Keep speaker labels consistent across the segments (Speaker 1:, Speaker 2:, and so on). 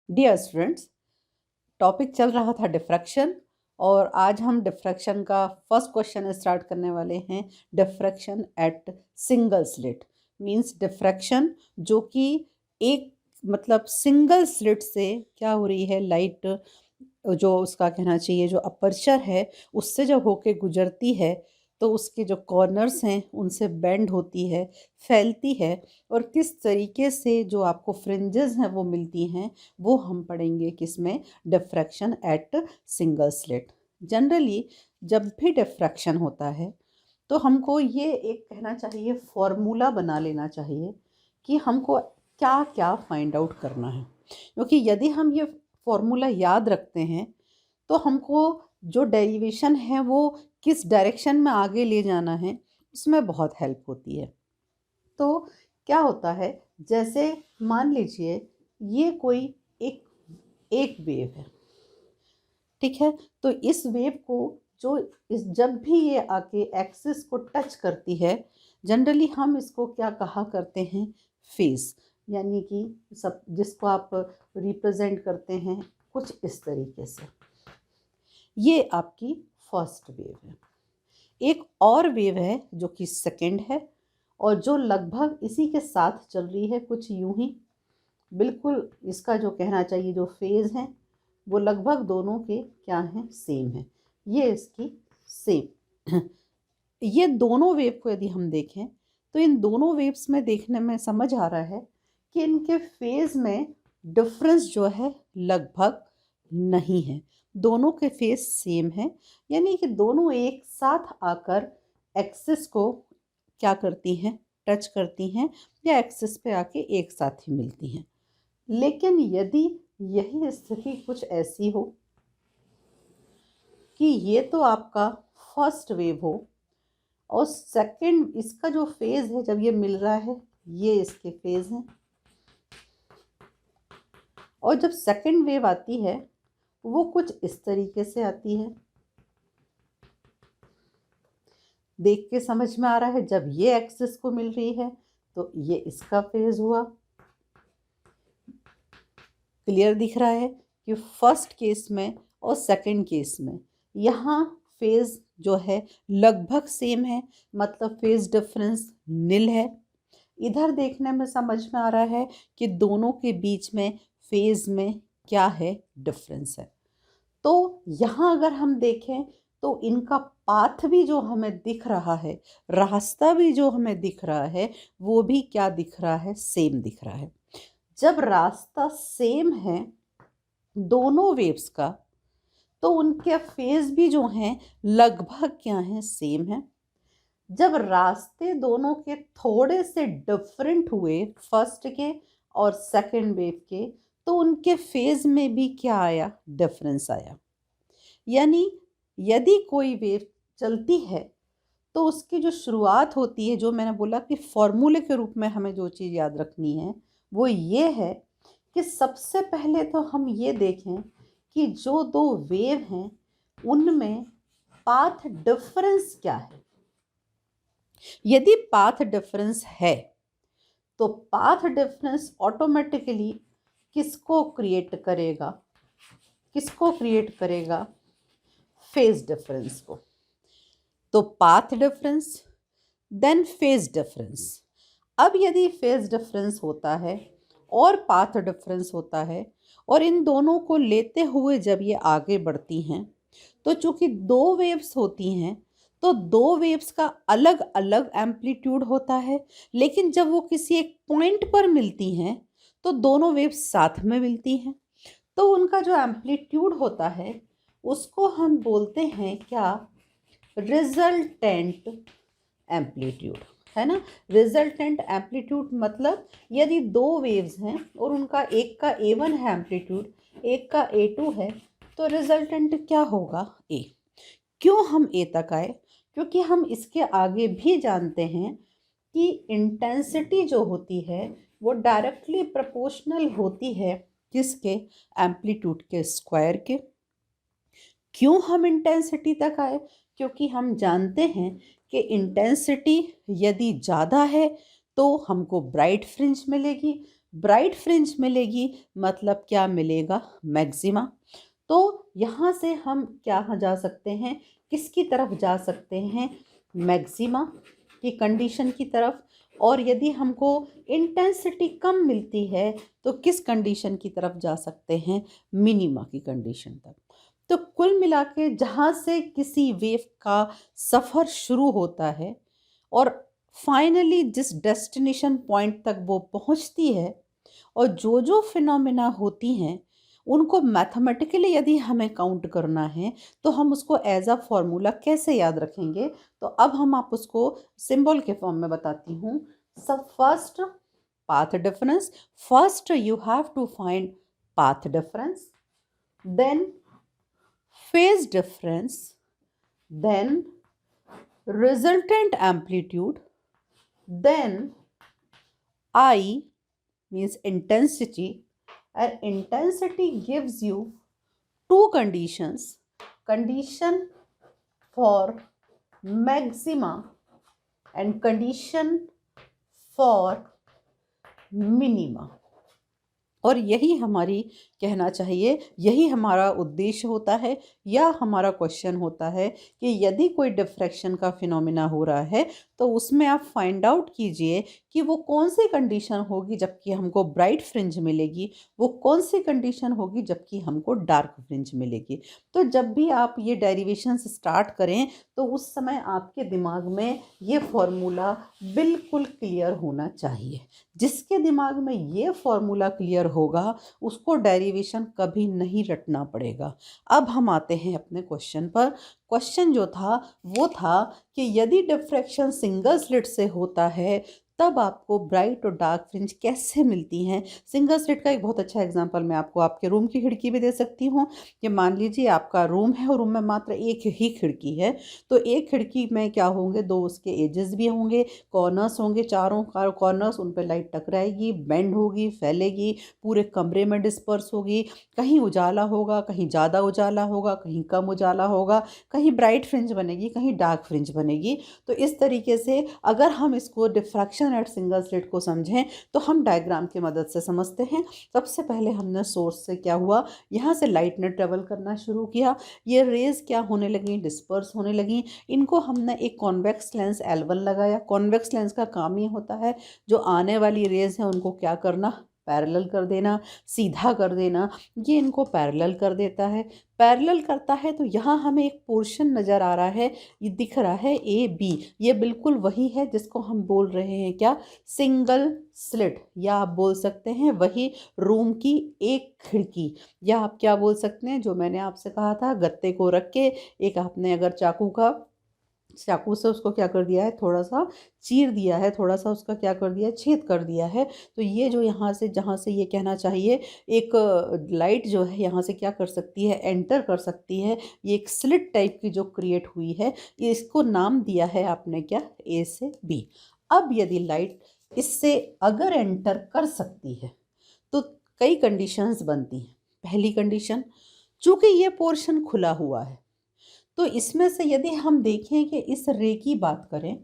Speaker 1: Dear students, topic चल रहा था डिफ्रैक्शन और आज हम डिफ्रैक्शन का फर्स्ट क्वेश्चन स्टार्ट करने वाले हैं। Diffraction at single slit means diffraction जो कि एक मतलब सिंगल स्लिट से क्या हो रही है, लाइट जो उसका कहना चाहिए जो अपर्चर है उससे जब होके गुजरती है तो उसके जो कॉर्नर्स हैं उनसे बेंड होती है, फैलती है और किस तरीके से जो आपको फ्रिंजेस हैं वो मिलती हैं, वो हम पढ़ेंगे किसमें, diffraction at single slit. Generally जब भी डिफ्रैक्शन होता है तो हमको ये एक कहना चाहिए, फॉर्मूला बना लेना चाहिए कि हमको क्या क्या फाइंड आउट करना है, क्योंकि यदि हम ये फॉर्मूला याद रखते हैं तो हमको जो डेरिवेशन है वो किस डायरेक्शन में आगे ले जाना है उसमें बहुत हेल्प होती है। तो क्या होता है, जैसे मान लीजिए ये कोई एक एक वेव है, ठीक है। तो इस वेव को जो जब भी ये आके एक्सिस को टच करती है, जनरली हम इसको क्या कहा करते हैं, फेज, यानी कि सब जिसको आप रिप्रेजेंट करते हैं कुछ इस तरीके से। ये आपकी फर्स्ट वेव है। एक और वेव है जो कि सेकंड है और जो लगभग इसी के साथ चल रही है, कुछ यूं ही बिल्कुल। इसका जो कहना चाहिए जो फेज है वो लगभग दोनों के क्या हैं, सेम है। ये इसकी सेम ये दोनों वेव को यदि हम देखें तो इन दोनों वेव्स में देखने में समझ आ रहा है कि इनके फेज में डिफरेंस जो है लगभग नहीं है, दोनों के फेज सेम है। यानी कि दोनों एक साथ आकर एक्सिस को क्या करती हैं, टच करती हैं या एक्सिस पे आके एक साथ ही मिलती हैं। लेकिन यदि यही स्थिति कुछ ऐसी हो कि ये तो आपका फर्स्ट वेव हो और सेकंड इसका जो फेज है जब ये मिल रहा है, ये इसके फेज हैं, और जब सेकंड वेव आती है वो कुछ इस तरीके से आती है। देख के समझ में आ रहा है, जब ये एक्सिस को मिल रही है तो ये इसका फेज हुआ। क्लियर दिख रहा है कि फर्स्ट केस में और सेकंड केस में यहाँ फेज जो है लगभग सेम है, मतलब फेज डिफरेंस नील है। इधर देखने में समझ में आ रहा है कि दोनों के बीच में फेज में क्या है, डिफरेंस है। तो यहाँ अगर हम देखें तो इनका पाथ भी जो हमें दिख रहा है, रास्ता भी जो हमें दिख रहा है, वो भी क्या दिख रहा है, सेम दिख रहा है। जब रास्ता सेम है दोनों वेव्स का तो उनके फेज भी जो हैं लगभग क्या हैं, सेम है। जब रास्ते दोनों के थोड़े से डिफरेंट हुए, फर्स्ट के और सेकंड वेव के, तो उनके फेज में भी क्या आया, डिफरेंस आया। यानी यदि कोई वेव चलती है तो उसकी जो शुरुआत होती है, जो मैंने बोला कि फॉर्मूले के रूप में हमें जो चीज़ याद रखनी है वो ये है कि सबसे पहले तो हम ये देखें कि जो दो वेव हैं उनमें पाथ डिफरेंस क्या है। यदि पाथ डिफरेंस है तो पाथ डिफरेंस ऑटोमेटिकली किसको क्रिएट करेगा, किसको क्रिएट करेगा, फेज डिफरेंस को। तो path difference then phase difference. अब यदि फेज डिफरेंस होता है और पाथ डिफरेंस होता है और इन दोनों को लेते हुए जब ये आगे बढ़ती हैं तो चूंकि दो वेव्स होती हैं तो दो वेव्स का अलग अलग एम्पलीट्यूड होता है, लेकिन जब वो किसी एक पॉइंट पर मिलती हैं तो दोनों वेव्स साथ में मिलती हैं। तो उनका जो एम्पलीट्यूड होता है उसको हम बोलते हैं क्या, रिजल्टेंट एम्पलीट्यूड, है ना। रिजल्टेंट एम्पलीट्यूड मतलब यदि दो वेव्स हैं और उनका एक का A1 है एम्पलीट्यूड, एक का A2 है, तो रिजल्टेंट क्या होगा, A। क्यों हम A तक आए, क्योंकि हम इसके आगे भी जानते हैं कि इंटेंसिटी जो होती है वो डायरेक्टली प्रोपोर्शनल होती है किसके, एम्पलीट्यूड के स्क्वायर के। क्यों हम इंटेंसिटी तक आए, क्योंकि हम जानते हैं कि इंटेंसिटी यदि ज़्यादा है तो हमको ब्राइट फ्रिंज मिलेगी, ब्राइट फ्रिंज मिलेगी मतलब क्या मिलेगा, मैक्सिमा। तो यहाँ से हम क्या जा सकते हैं, किसकी तरफ जा सकते हैं, मैक्सिमा की कंडीशन की तरफ। और यदि हमको इंटेंसिटी कम मिलती है तो किस कंडीशन की तरफ जा सकते हैं, मिनिमा की कंडीशन तक। तो कुल मिला के जहाँ से किसी वेव का सफ़र शुरू होता है और फाइनली जिस डेस्टिनेशन पॉइंट तक वो पहुँचती है, और जो जो फिनोमिना होती हैं उनको मैथमेटिकली यदि हमें काउंट करना है तो हम उसको एज अ फॉर्मूला कैसे याद रखेंगे। तो अब हम आप उसको सिंबल के फॉर्म में बताती हूँ। सब first, path difference. First you have to find path difference, then phase difference, then resultant amplitude, then I means intensity, and intensity gives you two conditions: condition for maxima and condition for minima। और यही हमारी कहना चाहिए, यही हमारा उद्देश्य होता है या हमारा क्वेश्चन होता है कि यदि कोई डिफ्रैक्शन का फिनोमिना हो रहा है तो उसमें आप फाइंड आउट कीजिए कि वो कौन सी कंडीशन होगी जबकि हमको ब्राइट फ्रिंज मिलेगी, वो कौन सी कंडीशन होगी जबकि हमको डार्क फ्रिंज मिलेगी। तो जब भी आप ये डेरिवेशंस स्टार्ट करें तो उस समय आपके दिमाग में ये फॉर्मूला बिल्कुल क्लियर होना चाहिए। जिसके दिमाग में ये फॉर्मूला क्लियर होगा उसको डेरिवेशन कभी नहीं रटना पड़ेगा। अब हम आते हैं अपने क्वेश्चन पर। क्वेश्चन जो था वो था कि यदि डिफ्रैक्शन सिंगल स्लिट से होता है तब आपको ब्राइट और डार्क फ्रिंज कैसे मिलती हैं। सिंगल स्लिट का एक बहुत अच्छा एग्जांपल मैं आपको आपके रूम की खिड़की भी दे सकती हूँ कि मान लीजिए आपका रूम है और रूम में मात्र एक ही खिड़की है। तो एक खिड़की में क्या होंगे, दो उसके एजेस भी होंगे, कॉर्नर्स होंगे, चारों कॉर्नर्स, उन पर लाइट टकराएगी, बेंड होगी, फैलेगी, पूरे कमरे में डिस्पर्स होगी। कहीं उजाला होगा, कहीं ज़्यादा उजाला होगा, कहीं कम उजाला होगा, कहीं ब्राइट फ्रिंज बनेगी, कहीं डार्क फ्रिंज बनेगी। तो इस तरीके से अगर हम इसको डिफ्रैक्शन एट सिंगल स्लिट को समझें तो हम डायग्राम की मदद से समझते हैं। सबसे पहले हमने सोर्स से क्या हुआ, यहाँ से लाइट ने ट्रेवल करना शुरू किया, ये रेज क्या होने लगी, डिस्पर्स होने लगी। इनको हमने एक कॉन्वेक्स लेंस L1 लगाया। कॉन्वेक्स लेंस का काम ये होता है जो आने वाली रेज है उनको क्या करना, पैरेलल कर देना, सीधा कर देना। ये इनको पैरेलल कर देता है। पैरेलल करता है तो यहाँ हमें एक पोर्शन नज़र आ रहा है, ये दिख रहा है AB। ये बिल्कुल वही है जिसको हम बोल रहे हैं क्या, सिंगल स्लिट, या आप बोल सकते हैं वही रूम की एक खिड़की, या आप क्या बोल सकते हैं जो मैंने आपसे कहा था, गत्ते को रख के एक आपने अगर चाकू से उसको क्या कर दिया है, थोड़ा सा चीर दिया है, थोड़ा सा उसका क्या कर दिया है, छेद कर दिया है। तो ये जो यहाँ से, जहाँ से ये कहना चाहिए एक लाइट जो है यहाँ से क्या कर सकती है, एंटर कर सकती है। ये एक स्लिट टाइप की जो क्रिएट हुई है, इसको नाम दिया है आपने क्या, A से B। अब यदि लाइट इससे अगर एंटर कर सकती है तो कई कंडीशंस बनती हैं। पहली कंडीशन, चूंकि ये पोर्शन खुला हुआ है तो इसमें से यदि हम देखें कि इस रे की बात करें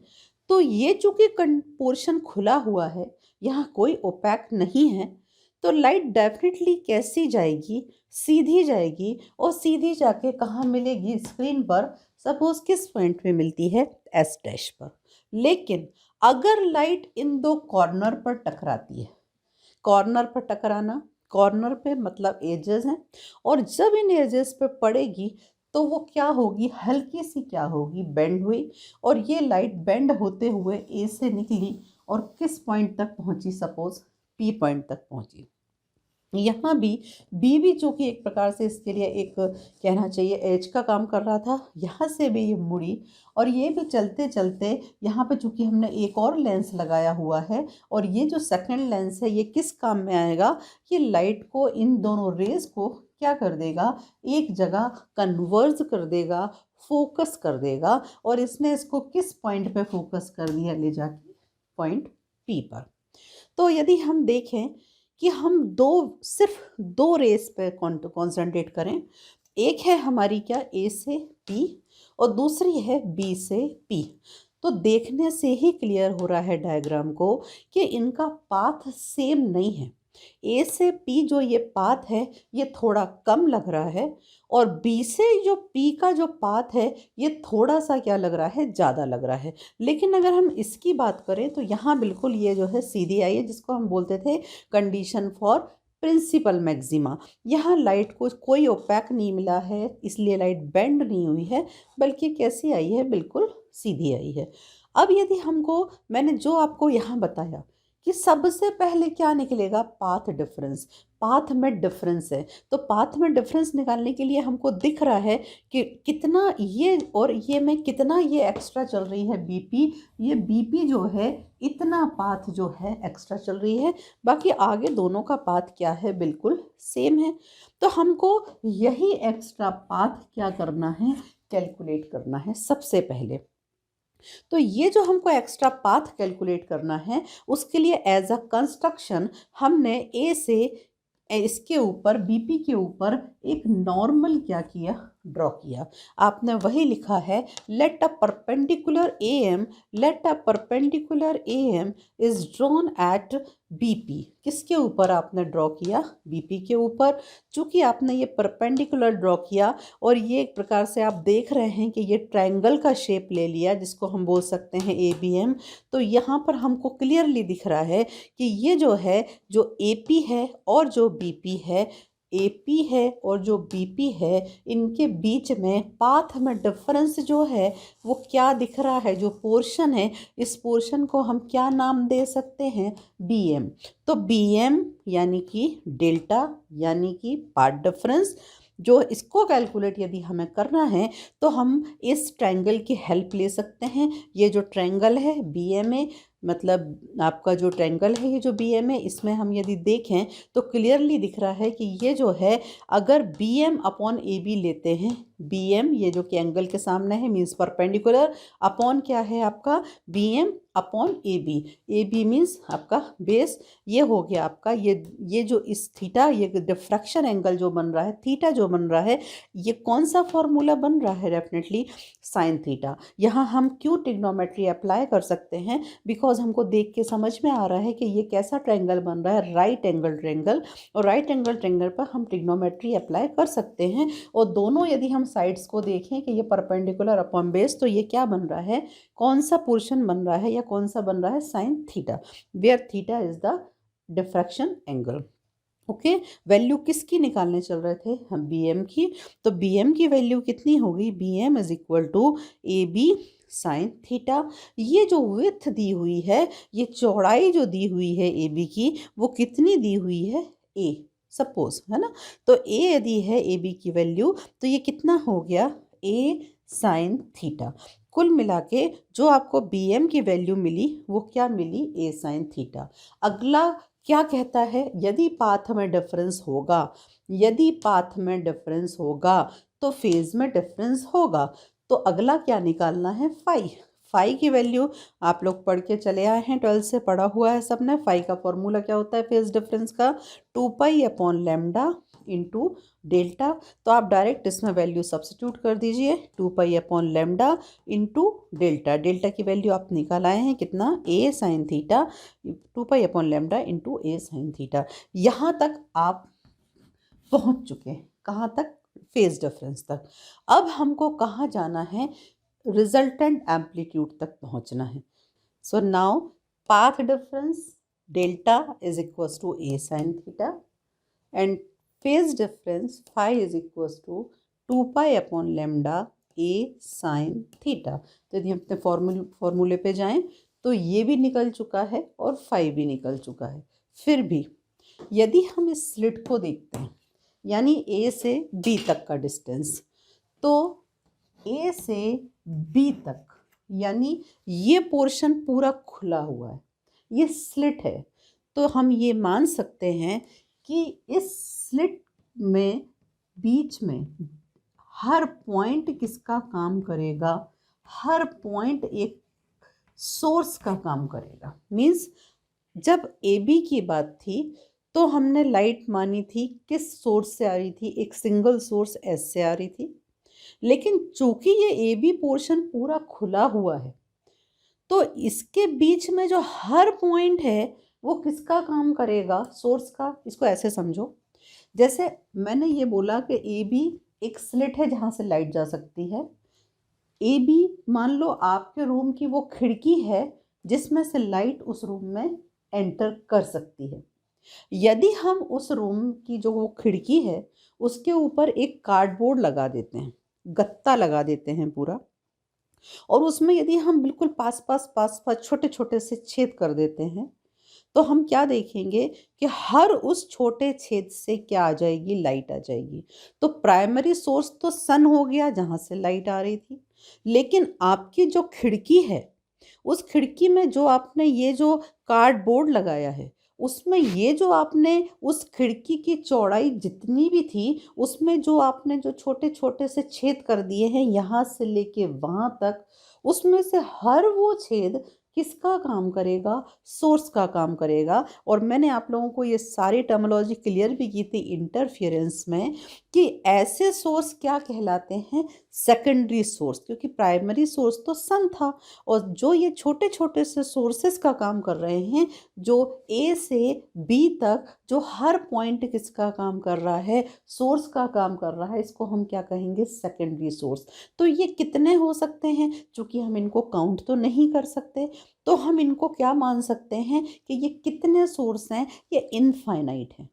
Speaker 1: तो ये चूंकि पोर्शन खुला हुआ है, यहाँ कोई ओपैक नहीं है, तो लाइट डेफिनेटली कैसी जाएगी, सीधी जाएगी, और सीधी जाके कहाँ मिलेगी, स्क्रीन पर। सपोज किस पॉइंट पे मिलती है, S डैश पर। लेकिन अगर लाइट इन दो कॉर्नर पर टकराती है, कॉर्नर पर टकराना, कॉर्नर पे मतलब एजेस हैं, और जब इन एजेस पे पड़ेगी तो वो क्या होगी, हल्की सी क्या होगी, बेंड हुई, और ये लाइट बेंड होते हुए ए से निकली और किस पॉइंट तक पहुंची, सपोज P पॉइंट तक पहुंची। यहाँ भी बी भी चूँकि एक प्रकार से इसके लिए एक कहना चाहिए एज का काम कर रहा था, यहाँ से भी ये मुड़ी, और ये भी चलते चलते यहाँ पे चूँकि हमने एक और लेंस लगाया हुआ है, और ये जो सेकंड लेंस है ये किस काम में आएगा, ये लाइट को, इन दोनों रेज को क्या कर देगा, एक जगह कन्वर्ज कर देगा, फोकस कर देगा, और इसने इसको किस पॉइंट पे फोकस कर दिया, ले जाके पॉइंट P पर। तो यदि हम देखें कि हम सिर्फ दो रेस पे कॉन्सेंट्रेट करें, एक है हमारी क्या, A से P, और दूसरी है B से P, तो देखने से ही क्लियर हो रहा है डायग्राम को कि इनका पाथ सेम नहीं है। ए से पी जो ये पाथ है ये थोड़ा कम लग रहा है, और बी से जो पी का जो पाथ है ये थोड़ा सा क्या लग रहा है, ज़्यादा लग रहा है। लेकिन अगर हम इसकी बात करें तो यहाँ बिल्कुल ये जो है सीधी आई है, जिसको हम बोलते थे कंडीशन फॉर प्रिंसिपल मैक्सिमा। यहाँ लाइट को कोई ओपैक नहीं मिला है, इसलिए लाइट बेंड नहीं हुई है, बल्कि कैसी आई है, बिल्कुल सीधी आई है। अब यदि हमको, मैंने जो आपको यहाँ बताया कि सबसे पहले क्या निकलेगा, पाथ डिफरेंस। पाथ में डिफरेंस है, तो पाथ में डिफरेंस निकालने के लिए हमको दिख रहा है कि कितना ये और ये में कितना ये एक्स्ट्रा चल रही है बीपी। ये बीपी जो है इतना पाथ जो है एक्स्ट्रा चल रही है, बाकी आगे दोनों का पाथ क्या है, बिल्कुल सेम है। तो हमको यही एक्स्ट्रा पाथ क्या करना है, कैलकुलेट करना है सबसे पहले। तो ये जो हमको एक्स्ट्रा पाथ कैलकुलेट करना है, उसके लिए एज अ कंस्ट्रक्शन हमने ए से इसके ऊपर बीपी के ऊपर एक नॉर्मल क्या किया, ड्रॉ किया। आपने वही लिखा है, let a perpendicular A M is drawn at BP. किसके ऊपर आपने ड्रॉ किया, बीपी के ऊपर। चूंकि आपने ये परपेंडिकुलर ड्रॉ किया और ये एक प्रकार से आप देख रहे हैं कि ये ट्रायंगल का शेप ले लिया, जिसको हम बोल सकते हैं ABM। तो यहाँ पर हमको क्लियरली दिख रहा है कि ये जो है, जो AP है और जो BP है, AP है और जो BP है, इनके बीच में पाथ में डिफरेंस जो है वो क्या दिख रहा है, जो पोर्शन है, इस पोर्शन को हम क्या नाम दे सकते हैं, BM। तो BM यानी कि डेल्टा, यानी कि पाथ डिफरेंस। जो इसको कैलकुलेट यदि हमें करना है तो हम इस ट्रायंगल की हेल्प ले सकते हैं। ये जो ट्रायंगल है BMA, मतलब आपका जो ट्रायंगल है ये जो BMA, इसमें हम यदि देखें तो क्लियरली दिख रहा है कि ये जो है, अगर BM अपॉन AB लेते हैं, BM ये जो कि एंगल के सामने है मीन्स परपेंडिकुलर, अपॉन क्या है आपका, BM अपॉन AB मीन्स आपका बेस। ये हो गया आपका, ये जो इस थीटा, ये डिफ्रैक्शन एंगल जो बन रहा है, थीटा जो बन रहा है, ये कौन सा फॉर्मूला बन रहा है, डेफिनेटली साइन थीटा। यहाँ हम क्यों ट्रिग्नोमेट्री अप्लाई कर सकते हैं, बिकॉज हमको देख के समझ में आ रहा है कि ये कैसा ट्रायंगल बन रहा है, राइट एंगल ट्रायंगल, और राइट एंगल ट्रायंगल पर हम ट्रिग्नोमेट्री अप्लाई कर सकते हैं। और दोनों यदि हम साइड्स को देखें कि ये परपेंडिकुलर अपॉन बेस, तो ये क्या बन रहा है, कौन सा पोर्शन बन रहा है या कौन सा बन रहा है, sine theta, where theta is the diffraction angle. Okay, value किसकी निकालने चल रहे थे हम, BM की। तो BM की वैल्यू कितनी होगी, BM is equal to AB sine theta. ये जो विड्थ दी हुई है, ये चौड़ाई जो दी हुई है AB की, वो कितनी दी हुई है, A सपोज, है ना। तो A यदि है AB की वैल्यू, तो ये कितना हो गया, A साइन थीटा। कुल मिला के जो आपको BM की वैल्यू मिली वो क्या मिली, A साइन थीटा। अगला क्या कहता है, यदि पाथ में डिफरेंस होगा, यदि पाथ में डिफरेंस होगा तो फेज में डिफरेंस होगा। तो अगला क्या निकालना है, फाई। फाई की वैल्यू आप लोग पढ़ के चले आए हैं, 12 से पढ़ा हुआ है सबने। फाई का फॉर्मूला क्या होता है फेज डिफरेंस का, 2 pi upon lambda into delta. तो आप डायरेक्ट इसमें वैल्यू सब्सिट्यूट कर दीजिए, 2 pi upon lambda into delta. Delta की वैल्यू आप निकाल आए हैं कितना, A sine theta, 2 pi upon lambda into A sine theta. यहाँ तक आप पहुँच चुके हैं, कहाँ तक, फेज डिफरेंस तक। अब हमको कहाँ जाना है, रिजल्टेंट एम्पलीट्यूड तक पहुँचना है। So now path difference delta is equals to A sine theta and phase difference phi is equals to 2 pi upon lambda A sine theta. तो यदि हम अपने फॉर्मूले पे जाएं तो ये भी निकल चुका है और फाई भी निकल चुका है। फिर भी यदि हम इस स्लिट को देखते हैं, यानी A से B तक का डिस्टेंस, तो A से B तक, यानी ये पोर्शन पूरा खुला हुआ है, ये स्लिट है। तो हम ये मान सकते हैं कि इस स्लिट में बीच में हर पॉइंट किसका काम करेगा, हर पॉइंट एक सोर्स का काम करेगा। मीन्स जब AB की बात थी तो हमने लाइट मानी थी किस सोर्स से आ रही थी, एक सिंगल सोर्स S से आ रही थी। लेकिन चूंकि ये AB पोर्शन पूरा खुला हुआ है, तो इसके बीच में जो हर पॉइंट है वो किसका काम करेगा, सोर्स का। इसको ऐसे समझो, जैसे मैंने ये बोला कि ए बी एक स्लिट है जहाँ से लाइट जा सकती है। ए बी मान लो आपके रूम की वो खिड़की है जिसमें से लाइट उस रूम में एंटर कर सकती है। यदि हम उस रूम की जो वो खिड़की है उसके ऊपर एक कार्डबोर्ड लगा देते हैं, गत्ता लगा देते हैं पूरा, और उसमें यदि हम बिल्कुल पास पास छोटे छोटे से छेद कर देते हैं, तो हम क्या देखेंगे कि हर उस छोटे छेद से क्या आ जाएगी, लाइट आ जाएगी। तो प्राइमरी सोर्स तो सन हो गया जहाँ से लाइट आ रही थी, लेकिन आपकी जो खिड़की है उस खिड़की में जो आपने ये जो कार्डबोर्ड लगाया है उसमें ये जो आपने उस खिड़की की चौड़ाई जितनी भी थी उसमें जो आपने जो छोटे छोटे से छेद कर दिए हैं यहाँ से लेके वहाँ तक, उसमें से हर वो छेद किसका काम करेगा, सोर्स का काम करेगा। और मैंने आप लोगों को ये सारी टर्मिनोलॉजी क्लियर भी की थी इंटरफेरेंस में कि ऐसे सोर्स क्या कहलाते हैं, सेकेंडरी सोर्स, क्योंकि प्राइमरी सोर्स तो सन था। और जो ये छोटे छोटे से सोर्सेस का काम कर रहे हैं, जो ए से बी तक जो हर पॉइंट किसका काम कर रहा है, सोर्स का काम कर रहा है, इसको हम क्या कहेंगे, सेकेंडरी सोर्स। तो ये कितने हो सकते हैं, चूंकि हम इनको काउंट तो नहीं कर सकते, तो हम इनको क्या मान सकते हैं कि ये कितने सोर्स हैं, ये इनफाइनाइट है।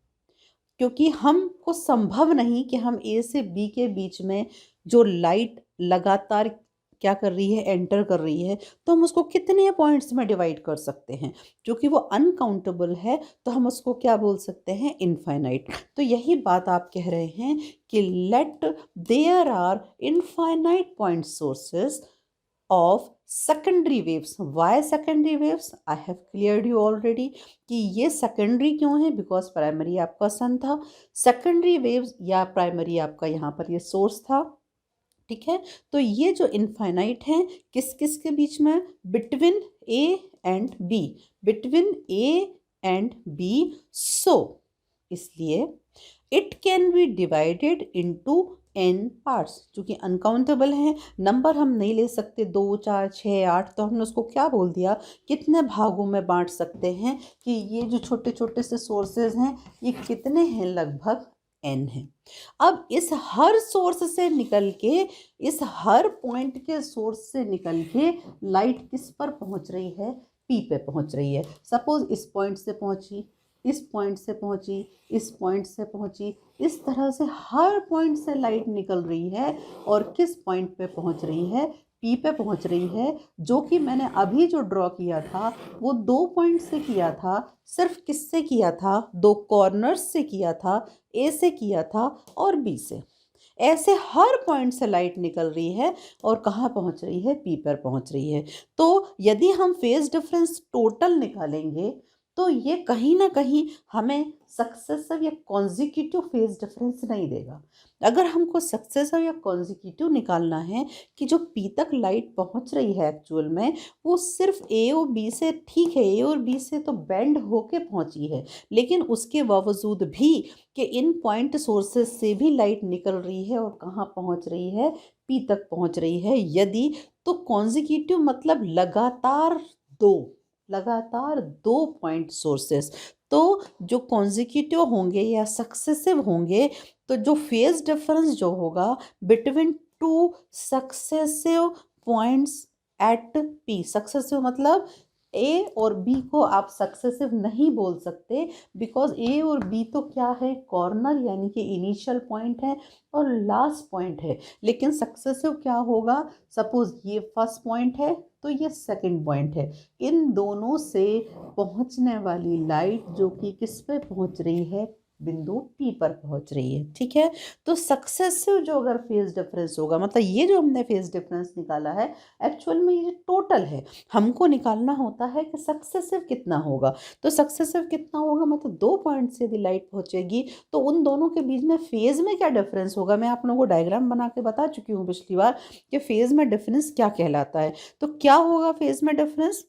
Speaker 1: क्योंकि हमको संभव नहीं कि हम ए से बी के बीच में जो लाइट लगातार क्या कर रही है, एंटर कर रही है, तो हम उसको कितने पॉइंट्स में डिवाइड कर सकते हैं। क्योंकि वो अनकाउंटेबल है तो हम उसको क्या बोल सकते हैं, इनफाइनाइट। तो यही बात आप कह रहे हैं कि let there are infinite point sources of secondary waves. Why secondary waves? I have cleared you already कि ये secondary क्यों है, because primary आपका sun था, secondary waves या primary आपका यहाँ पर ये source था। ठीक है, तो ये जो इनफाइनाइट है किस किस के बीच में, between A and B, between A and B. So इसलिए it can be divided into N parts. चूंकि अनकाउंटेबल है, नंबर हम नहीं ले सकते 2 4 6 8, तो हमने उसको क्या बोल दिया, कितने भागों में बांट सकते हैं कि ये जो छोटे छोटे से सोर्सेज हैं ये कितने हैं, लगभग एन है। अब इस हर सोर्स से निकल के, इस हर पॉइंट के सोर्स से निकल के लाइट किस पर पहुंच रही है, पी पे पहुंच रही है। सपोज इस पॉइंट से पहुंची, इस पॉइंट से पहुंची, इस पॉइंट से पहुंची, इस तरह से हर पॉइंट से लाइट निकल रही है और किस पॉइंट पे पहुंच रही है, पी पे पहुंच रही है। जो कि मैंने अभी जो ड्रॉ किया था वो 2 पॉइंट से किया था, सिर्फ किससे किया था, 2 कॉर्नर्स से किया था, ए से किया था और बी से। ऐसे हर पॉइंट से लाइट निकल रही है और कहाँ पहुंच रही है, पी पर पहुंच रही है। तो यदि हम फेज डिफरेंस टोटल निकालेंगे तो ये कहीं ना कहीं हमें सक्सेसिव या कॉन्जिक्यूटिव फेज डिफरेंस नहीं देगा। अगर हमको सक्सेसिव या कॉन्जिक्यूटिव निकालना है कि जो पी तक लाइट पहुंच रही है एक्चुअल में, वो सिर्फ ए और बी से, ठीक है ए और बी से तो बेंड होके पहुंची है, लेकिन उसके बावजूद भी कि इन पॉइंट सोर्सेज से भी लाइट निकल रही है और कहाँ पहुंच रही है, पी तक पहुंच रही है। यदि तो कॉन्जिक्यूटिव मतलब लगातार दो पॉइंट सोर्सेस, तो जो कॉन्जिक्यूटिव होंगे या सक्सेसिव होंगे, तो जो फेज डिफरेंस जो होगा between 2 successive points at P, successive मतलब ए और बी को आप सक्सेसिव नहीं बोल सकते, बिकॉज ए और बी तो क्या है, कॉर्नर यानी कि इनिशियल पॉइंट है और लास्ट पॉइंट है। लेकिन सक्सेसिव क्या होगा, सपोज ये फर्स्ट पॉइंट है तो ये सेकंड पॉइंट है, इन दोनों से पहुंचने वाली लाइट जो कि किस पे पहुंच रही है, बिंदु पी पर पहुंच रही है। ठीक है, तो सक्सेसिव जो अगर फेज डिफरेंस होगा, मतलब ये जो हमने फेज डिफरेंस निकाला है एक्चुअल में ये टोटल है, हमको निकालना होता है कि सक्सेसिव कितना होगा। तो सक्सेसिव कितना होगा, मतलब 2 पॉइंट से यदि लाइट पहुंचेगी तो उन दोनों के बीच में फेज में क्या डिफरेंस होगा। मैं आप लोगों को डायग्राम बना के बता चुकी हूँ पिछली बार कि फेज में डिफरेंस क्या कहलाता है। तो क्या होगा फेज में डिफरेंस,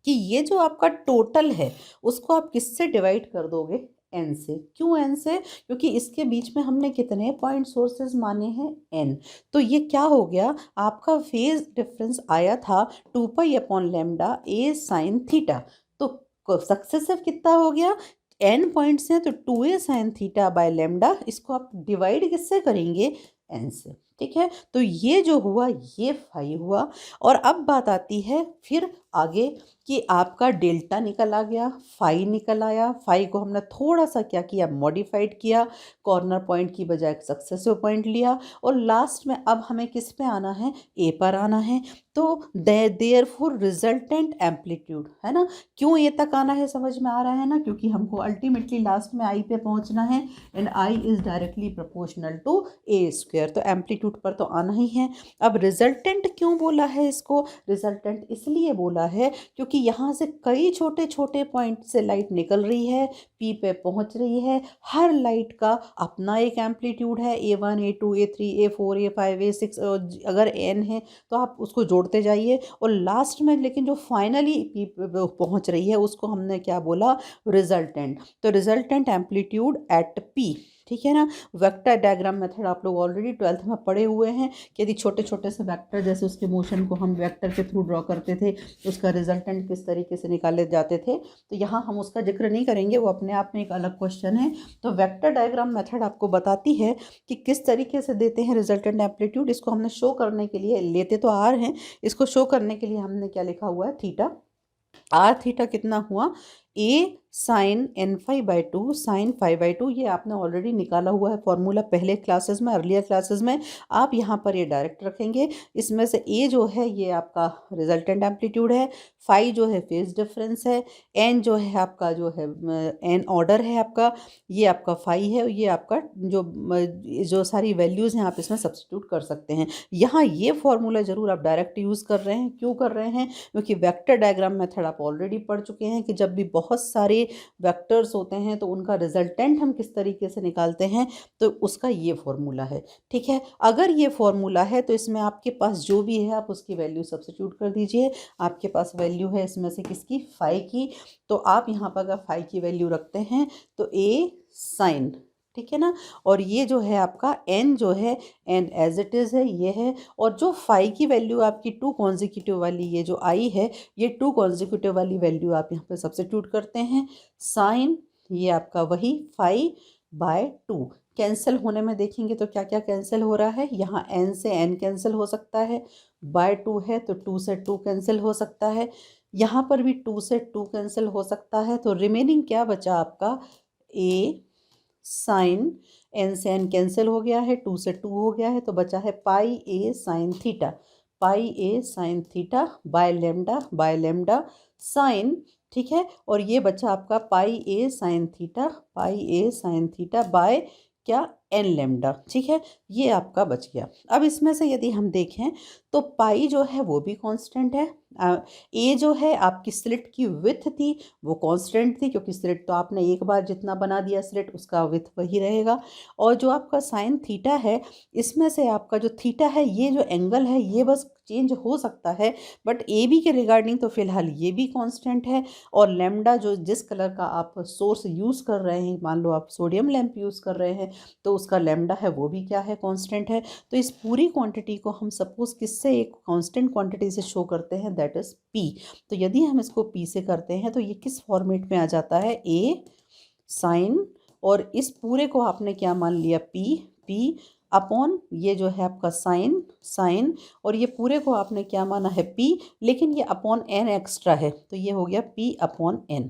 Speaker 1: कि ये जो आपका टोटल है उसको आप किससे डिवाइड कर दोगे, एन से। क्यों एन से, क्योंकि इसके बीच में हमने कितने पॉइंट सोर्सेज माने हैं, एन। तो ये क्या हो गया, आपका फेज डिफरेंस आया था 2 पाई अपॉन लैम्डा ए साइन थीटा। तो सक्सेसिव कितना हो गया, n पॉइंट्स हैं तो 2a sign theta by lambda, इसको आप डिवाइड किससे करेंगे, n से। ठीक है, तो ये जो हुआ ये फाई हुआ। और अब बात आती है फिर आगे कि आपका डेल्टा निकल आ गया, फाई निकल आया। फाई को हमने थोड़ा सा क्या किया, मॉडिफाइड किया, कॉर्नर पॉइंट की बजाय एक सक्सेसिव पॉइंट लिया। और लास्ट में अब हमें किस पे आना है, ए पर आना है। तो देयरफॉर रिजल्टेंट एम्पलीट्यूड है ना, क्यों ए तक आना है समझ में आ रहा है ना, क्योंकि हमको अल्टीमेटली लास्ट में आई पे पहुंचना है and I is directly proportional to A square, तो एम्पलीट्यूड पर तो आना ही है। अब रिजल्टेंट क्यों बोला है इसको, रिजल्टेंट इसलिए बोला है क्योंकि यहाँ से कई छोटे छोटे पॉइंट से लाइट निकल रही है, पी पे पहुँच रही है। हर लाइट का अपना एक एम्पलीट्यूड है, A1 A2 A3 A4 A5 A6, अगर n है तो आप उसको जोड़ते जाइए। और लास्ट में लेकिन जो फाइनली पी पहुँच रही है उसको हमने क्या बोला, रिजल्टेंट। तो रिजल्टेंट एम्पलीट्यूड एट पी, ठीक है ना। वेक्टर डायग्राम मेथड आप लोग ऑलरेडी 12th में पढ़े हुए हैं कि यदि छोटे छोटे से वेक्टर जैसे उसके मोशन को हम वेक्टर के थ्रू ड्रॉ करते थे, उसका रिजल्टेंट किस तरीके से निकाले जाते थे, तो यहाँ हम उसका जिक्र नहीं करेंगे, वो अपने आप में एक अलग क्वेश्चन है। तो वेक्टर डायग्राम मेथड आपको बताती है कि किस तरीके से देते हैं रिजल्टेंट एम्पलीट्यूड। इसको हमने शो करने के लिए, लेते तो आर हैं, इसको शो करने के लिए हमने क्या लिखा हुआ है, थीटा। आर थीटा कितना हुआ, A sine N phi by two sine phi by two, ये आपने ऑलरेडी निकाला हुआ है फॉर्मूला पहले क्लासेस में, अर्लियर क्लासेस में। आप यहाँ पर ये डायरेक्ट रखेंगे। इसमें से ए जो है ये आपका रिजल्टेंट एम्पलीट्यूड है, फाई जो है फेज डिफरेंस है, एन जो है आपका जो है एन ऑर्डर है आपका, ये आपका फाई है, ये आपका जो सारी वैल्यूज़ हैं आप इसमें सब्सटीट्यूट कर सकते हैं। यहाँ ये फॉर्मूला ज़रूर आप डायरेक्ट यूज़ कर रहे हैं, क्यों कर रहे हैं, क्योंकि वेक्टर डायग्राम मेथड आप ऑलरेडी पढ़ चुके हैं कि जब भी बहुत सारे वेक्टर्स होते हैं तो उनका रिजल्टेंट हम किस तरीके से निकालते हैं, तो उसका ये फॉर्मूला है। ठीक है, अगर ये फॉर्मूला है तो इसमें आपके पास जो भी है आप उसकी वैल्यू सब्स्टिट्यूट कर दीजिए। आपके पास वैल्यू है इसमें से किसकी, फाई की, तो आप यहाँ पर अगर फाई की वैल्यू रखते हैं तो ए साइन, ठीक है ना, और ये जो है आपका n जो है n एज इट इज़ है, ये है। और जो फाई की वैल्यू आपकी टू कॉन्जिक्यूटिव वाली ये जो आई है, ये टू कॉन्जिक्यूटिव वाली वैल्यू आप यहाँ पे सब्स्टिट्यूट करते हैं। साइन ये आपका वही फाई बाय टू, कैंसिल होने में देखेंगे तो क्या क्या कैंसिल हो रहा है, यहाँ n से n कैंसिल हो सकता है, बाय टू है तो 2 से 2 कैंसिल हो सकता है, यहाँ पर भी 2 से 2 कैंसिल हो सकता है। तो रिमेनिंग क्या बचा आपका, a साइन, एन से एन कैंसिल हो गया है, 2 से 2 हो गया है, तो बचा है pi A sine theta, pi A sine theta by lambda sine, ठीक है। और ये बचा आपका pi A sine theta, pi A sine theta by क्या, एन लेमडा, ठीक है, ये आपका बच गया। अब इसमें से यदि हम देखें तो पाई जो है वो भी कांस्टेंट है, ए जो है आपकी स्लिट की विथ थी वो कांस्टेंट थी, क्योंकि स्लिट तो आपने एक बार जितना बना दिया स्लिट उसका विथ वही रहेगा। और जो आपका साइन थीटा है, इसमें से आपका जो थीटा है, ये जो एंगल है ये बस चेंज हो सकता है, बट ए बी के रिगार्डिंग तो फिलहाल ये भी कांस्टेंट है। और लेमडा जो जिस कलर का आप सोर्स यूज़ कर रहे हैं, मान लो आप सोडियम लैंप यूज़ कर रहे हैं, तो उसका लेमडा है वो भी क्या है, कांस्टेंट है। तो इस पूरी क्वांटिटी को हम सपोज किससे, एक कांस्टेंट क्वांटिटी से शो करते हैं, दैट इज़ पी। तो यदि हम इसको पी से करते हैं तो ये किस फॉर्मेट में आ जाता है, ए साइन, और इस पूरे को आपने क्या मान लिया, पी, पी अपॉन ये जो है आपका साइन, साइन, और ये पूरे को आपने क्या माना है, पी, लेकिन ये अपॉन एन एक्स्ट्रा है तो ये हो गया पी अपॉन एन।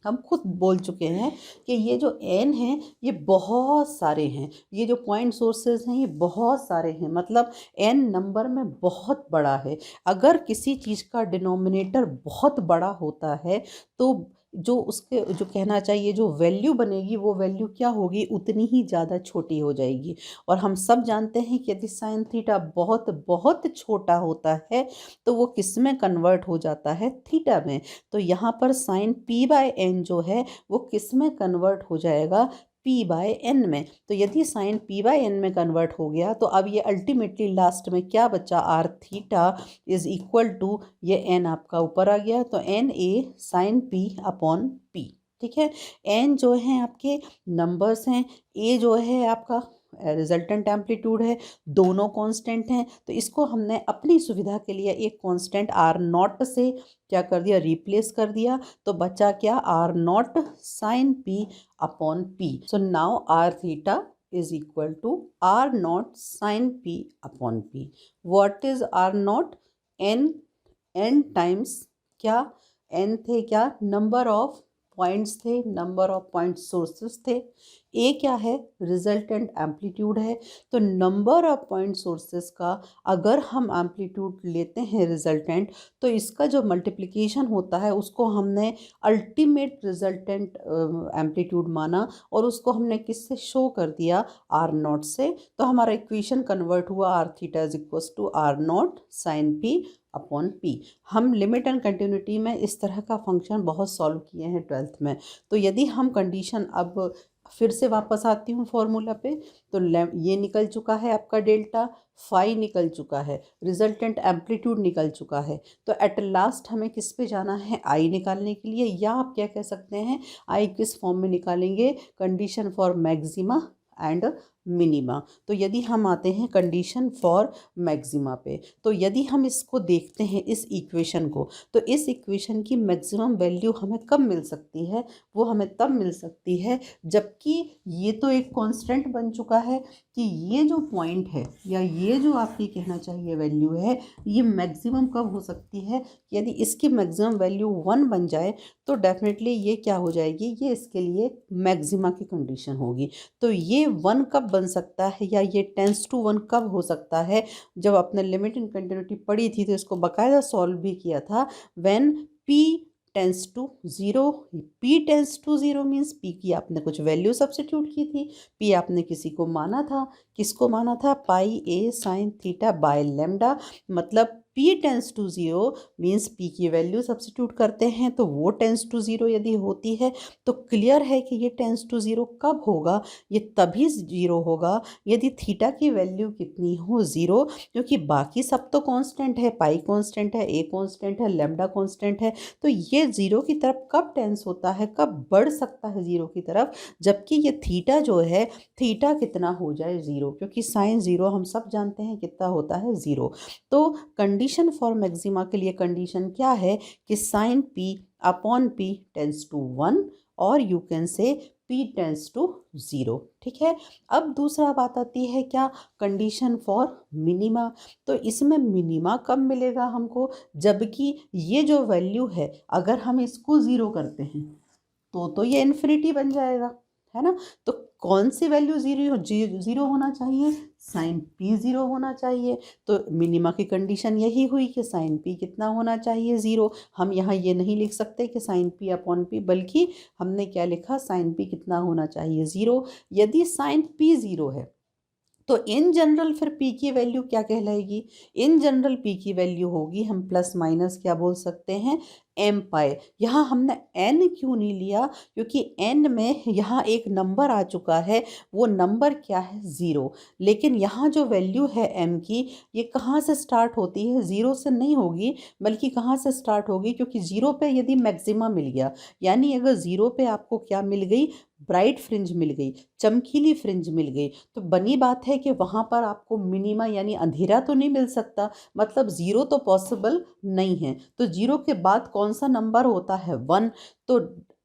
Speaker 1: हम खुद बोल चुके हैं कि ये जो n है ये बहुत सारे हैं, ये जो पॉइंट सोर्सेज हैं ये बहुत सारे हैं, मतलब n नंबर में बहुत बड़ा है। अगर किसी चीज़ का डिनोमिनेटर बहुत बड़ा होता है तो जो उसके जो कहना चाहिए जो वैल्यू बनेगी वो वैल्यू क्या होगी, उतनी ही ज़्यादा छोटी हो जाएगी। और हम सब जानते हैं कि यदि साइन थीटा बहुत बहुत छोटा होता है तो वो किस में कन्वर्ट हो जाता है, थीटा में। तो यहाँ पर साइन पी बाय एन जो है वो किस में कन्वर्ट हो जाएगा, पी बाय एन में। तो यदि साइन पी बाय एन में कन्वर्ट हो गया तो अब ये अल्टीमेटली लास्ट में क्या बचा, R theta is equal to, ये एन आपका ऊपर आ गया तो N A sine P upon P, ठीक है। एन जो है आपके नंबर्स हैं, ए जो है आपका रिजल्टेंट एम्पलीट्यूड है, दोनों कांस्टेंट हैं, तो इसको हमने अपनी सुविधा के लिए एक कांस्टेंट आर नॉट से क्या कर दिया, रिप्लेस कर दिया, तो बचा क्या, R nought sine P upon P. So now R theta is equal to r naught sin p upon p. What is r naught? n times क्या, n थे क्या, नंबर ऑफ पॉइंट्स थे, नंबर ऑफ पॉइंट सोर्सेस थे। ए क्या है, resultant amplitude है। तो number of point sources का अगर हम एम्पलीट्यूड लेते हैं रिजल्टेंट, तो इसका जो मल्टीप्लिकेशन होता है उसको हमने अल्टीमेट रिजल्टेंट एम्पलीट्यूड माना और उसको हमने किससे शो कर दिया, आर नॉट से। तो हमारा इक्वेशन कन्वर्ट हुआ, R theta is equal to R nought sine P upon P. हम लिमिट एंड कंटिन्यूटी में इस तरह का फंक्शन बहुत सॉल्व किए हैं 12th में। तो यदि हम कंडीशन, अब फिर से वापस आती हूँ फॉर्मूला पे, तो ये निकल चुका है आपका डेल्टा, फाई निकल चुका है, रिजल्टेंट एम्पलीट्यूड निकल चुका है। तो एट लास्ट हमें किस पे जाना है, आई निकालने के लिए, या आप क्या कह सकते हैं, आई किस फॉर्म में निकालेंगे, condition for maxima and minima. तो यदि हम आते हैं कंडीशन फॉर मैक्सिमा पे, तो यदि हम इसको देखते हैं इस इक्वेशन को, तो इस इक्वेशन की मैक्सिमम वैल्यू हमें कब मिल सकती है, वो हमें तब मिल सकती है जबकि ये तो एक कांस्टेंट बन चुका है कि ये जो पॉइंट है या ये जो आपकी कहना चाहिए वैल्यू है, ये मैक्सिमम कब हो सकती है, यदि इसकी मैक्सिमम वैल्यू 1 बन जाए तो डेफिनेटली ये क्या हो जाएगी, ये इसके लिए मैक्सिमा की कंडीशन होगी। तो ये 1 कब बन सकता है या ये टेंस टू 1 कब हो सकता है, जब आपने लिमिट इन कंटिन्यूटी पढ़ी थी तो इसको बाकायदा सॉल्व भी किया था, when p tends to 0। p tends to 0 means p की आपने कुछ वैल्यू सब्सिट्यूट की थी, p आपने किसी को माना था, किसको माना था, pi a sine theta by lambda. मतलब p tends to 0 means p की वैल्यू सब्सिट्यूट करते हैं तो वो टेंस टू 0 यदि होती है तो क्लियर है कि ये टेंस टू 0 कब होगा, ये तभी 0 होगा यदि थीटा की वैल्यू कितनी हो, 0, क्योंकि बाकी सब तो कांस्टेंट है, पाई कांस्टेंट है, ए कांस्टेंट है, लेमडा कांस्टेंट है। तो ये 0 की तरफ कब टेंस होता है, कब बढ़ सकता है 0 की तरफ, जबकि ये थीटा जो है, थीटा कितना हो जाए, 0, क्योंकि साइन 0 हम सब जानते हैं कितना होता है, 0। तो कंडीशन फॉर मैक्सिमा के लिए कंडीशन क्या है कि sine p upon p tends to 1 और you can say p tends to 0। ठीक है, अब दूसरा बात आती है क्या, कंडीशन फॉर मिनिमा। तो इसमें मिनिमा कब मिलेगा हमको, जबकि ये जो वैल्यू है अगर हम इसको 0 करते हैं तो ये इन्फिनिटी बन जाएगा, है ना। तो कौन सी वैल्यू 0 होना चाहिए, साइन p 0 होना चाहिए। तो मिनिमा की कंडीशन यही हुई कि साइन p कितना होना चाहिए, 0। हम यहाँ ये नहीं लिख सकते कि साइन p अपॉन p, बल्कि हमने क्या लिखा, साइन p कितना होना चाहिए, 0। यदि साइन p 0 है तो इन जनरल फिर p की वैल्यू क्या कहलाएगी, इन जनरल p की वैल्यू होगी, हम प्लस माइनस क्या बोल सकते हैं, m पाए। यहाँ हमने n क्यों नहीं लिया, क्योंकि n में यहाँ एक नंबर आ चुका है, वो नंबर क्या है, 0। लेकिन यहाँ जो वैल्यू है m की, ये कहाँ से स्टार्ट होती है, 0 से नहीं होगी, बल्कि कहाँ से स्टार्ट होगी, क्योंकि 0 पे यदि मैक्सिमा मिल गया, यानी अगर 0 पे आपको क्या मिल गई, ब्राइट फ्रिंज मिल गई, चमकीली फ्रिंज मिल गई, तो बनी बात है कि वहाँ पर आपको मिनिमा यानी अंधेरा तो नहीं मिल सकता, मतलब 0 तो पॉसिबल नहीं है। तो 0 के बाद कौन सा नंबर होता है, 1। तो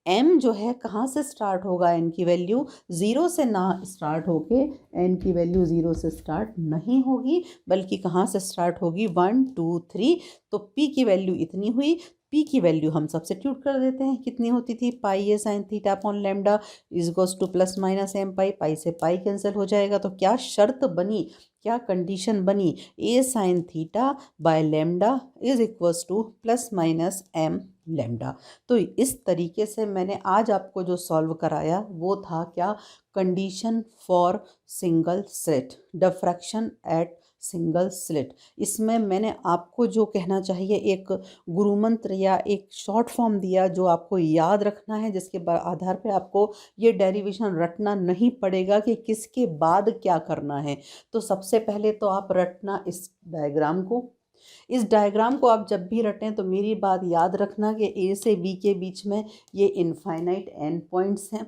Speaker 1: m जो है कहाँ से स्टार्ट होगा, n की वैल्यू 0 से ना स्टार्ट होके n की वैल्यू 0 से स्टार्ट नहीं होगी, बल्कि कहाँ से स्टार्ट होगी, 1 2 3। तो p की वैल्यू इतनी हुई, p की वैल्यू हम सब्सिट्यूट कर देते हैं, कितनी होती थी, pi A sine theta upon lambda is equals to plus minus m पाई, पाई से पाई कैंसिल हो जाएगा। तो क्या शर्त बनी, क्या कंडीशन बनी, A sine theta by lambda is equals to plus minus m lambda. तो इस तरीके से मैंने आज आपको जो सॉल्व कराया वो था क्या, condition for single slit, diffraction at single slit. इसमें मैंने आपको जो कहना चाहिए एक गुरुमंत्र या एक शॉर्ट फॉर्म दिया जो आपको याद रखना है, जिसके आधार पे आपको ये डेरिवेशन रटना नहीं पड़ेगा कि किसके बाद क्या करना है। तो सबसे पहले तो आप रटना इस डायग्राम को, इस डायग्राम को आप जब भी रटें तो मेरी बात याद रखना कि ए से बी के बीच में ये इनफाइनाइट एंड पॉइंट्स हैं,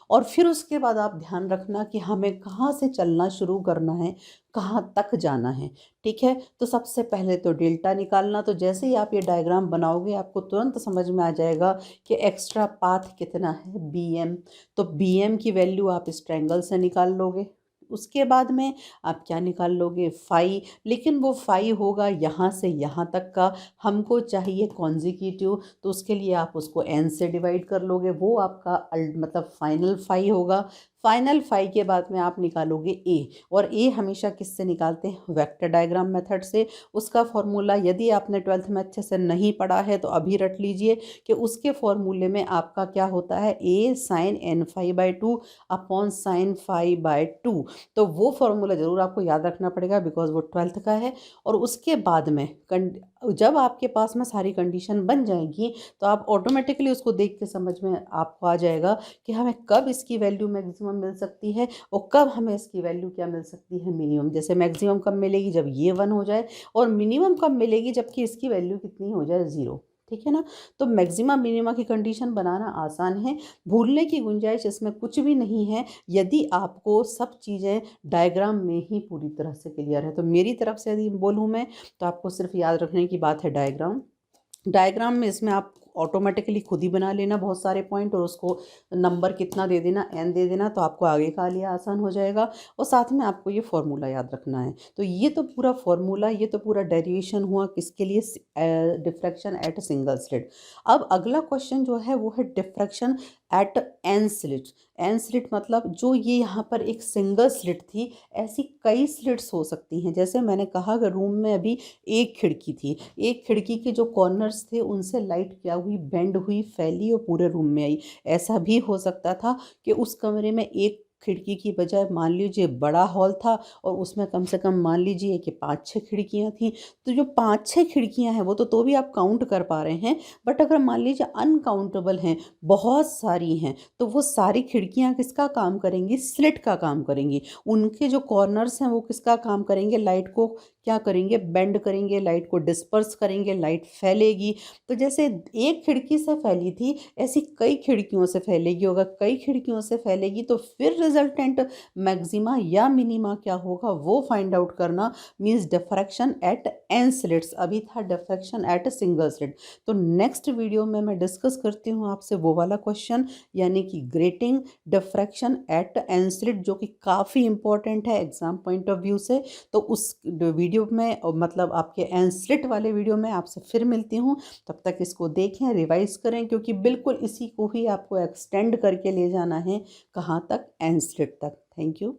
Speaker 1: और फिर उसके बाद आप ध्यान रखना कि हमें कहाँ से चलना शुरू करना है, कहाँ तक जाना है। ठीक है, तो सबसे पहले तो डेल्टा निकालना। तो जैसे ही आप ये डायग्राम बनाओगे आपको तुरंत समझ में आ जाएगा कि एक्स्ट्रा पाथ कितना है, बी एम। तो बी एम की वैल्यू आप इस ट्रायंगल से निकाल लोगे। उसके बाद में आप क्या निकाल लोगे, फाई। लेकिन वो फाई होगा यहाँ से यहाँ तक का, हमको चाहिए कॉन्जिक्यूटिव, तो उसके लिए आप उसको एन से डिवाइड कर लोगे, वो आपका मतलब फाइनल फाई होगा। फाइनल फाई के बाद में आप निकालोगे ए, और ए हमेशा किससे निकालते हैं, वेक्टर डायग्राम मेथड से। उसका फॉर्मूला यदि आपने 12th में अच्छे से नहीं पढ़ा है तो अभी रट लीजिए कि उसके फॉर्मूले में आपका क्या होता है, A sine N phi by 2 upon sine phi by 2। तो वो फॉर्मूला ज़रूर आपको याद रखना पड़ेगा बिकॉज वो 12th का है। और उसके बाद में जब आपके पास में सारी कंडीशन बन जाएगी तो आप ऑटोमेटिकली उसको देख के समझ में आपको आ जाएगा कि हमें कब इसकी वैल्यू मैक्सिमम मिल सकती है और कब हमें इसकी वैल्यू क्या मिल सकती है, मिनिमम। जैसे मैक्सिमम कब मिलेगी, जब ये 1 हो जाए, और मिनिमम कब मिलेगी, जबकि इसकी वैल्यू कितनी हो जाए, 0। ठीक है ना। तो मैक्सिमम मिनिमा की कंडीशन बनाना आसान है, भूलने की गुंजाइश इसमें कुछ भी नहीं है यदि आपको सब चीज़ें डायग्राम में ही पूरी तरह से क्लियर है। तो मेरी तरफ से यदि बोलूँ मैं, तो आपको सिर्फ याद रखने की बात है डायग्राम। डायग्राम में इसमें आप ऑटोमेटिकली खुद ही बना लेना बहुत सारे पॉइंट, और उसको नंबर कितना दे देना, एन दे देना, तो आपको आगे का लिए आसान हो जाएगा। और साथ में आपको ये फॉर्मूला याद रखना है। तो ये तो पूरा फॉर्मूला, ये तो पूरा डेरिवेशन हुआ किसके लिए, डिफ्रैक्शन एट सिंगल स्लिट। अब अगला क्वेश्चन जो है वो है diffraction at N slit. N slit मतलब जो ये यहाँ पर एक सिंगल स्लिट थी, ऐसी कई स्लिट्स हो सकती हैं। जैसे मैंने कहा कि रूम में अभी एक खिड़की थी, एक खिड़की के जो कॉर्नर्स थे उनसे लाइट क्या हुई, बेंड हुई, फैली और पूरे रूम में आई। ऐसा भी हो सकता था कि उस कमरे में एक खिड़की की बजाय मान लीजिए बड़ा हॉल था और उसमें कम से कम मान लीजिए कि 5-6 खिड़कियां थी। तो जो 5-6 खिड़कियां हैं वो तो भी आप काउंट कर पा रहे हैं, बट अगर मान लीजिए अनकाउंटेबल हैं, बहुत सारी हैं, तो वो सारी खिड़कियां किसका काम करेंगी, स्लिट का काम करेंगी। उनके जो कॉर्नर्स हैं वो किसका काम करेंगे, लाइट को क्या करेंगे, बेंड करेंगे, लाइट को डिस्पर्स करेंगे, लाइट फैलेगी। तो जैसे एक खिड़की से फैली थी ऐसी कई खिड़कियों से फैलेगी, अगर कई खिड़कियों से फैलेगी तो फिर रिजल्टेंट मैक्सिमा या मिनिमा क्या होगा वो फाइंड आउट करना, means diffraction at N slits. अभी था डिफ्रैक्शन एट सिंगल स्लिट। तो नेक्स्ट वीडियो में मैं डिस्कस करती हूँ आपसे वो वाला क्वेश्चन, यानी कि grating diffraction at N slit, जो कि काफ़ी इंपॉर्टेंट है एग्जाम पॉइंट ऑफ व्यू से। तो उस वीडियो में मतलब आपके एन स्लिट वाले वीडियो में आपसे फिर मिलती हूँ। तब तक इसको देखें, रिवाइज करें, क्योंकि बिल्कुल इसी को ही आपको एक्सटेंड करके ले जाना है, कहाँ तक, एन स्लिट तक। Thank you.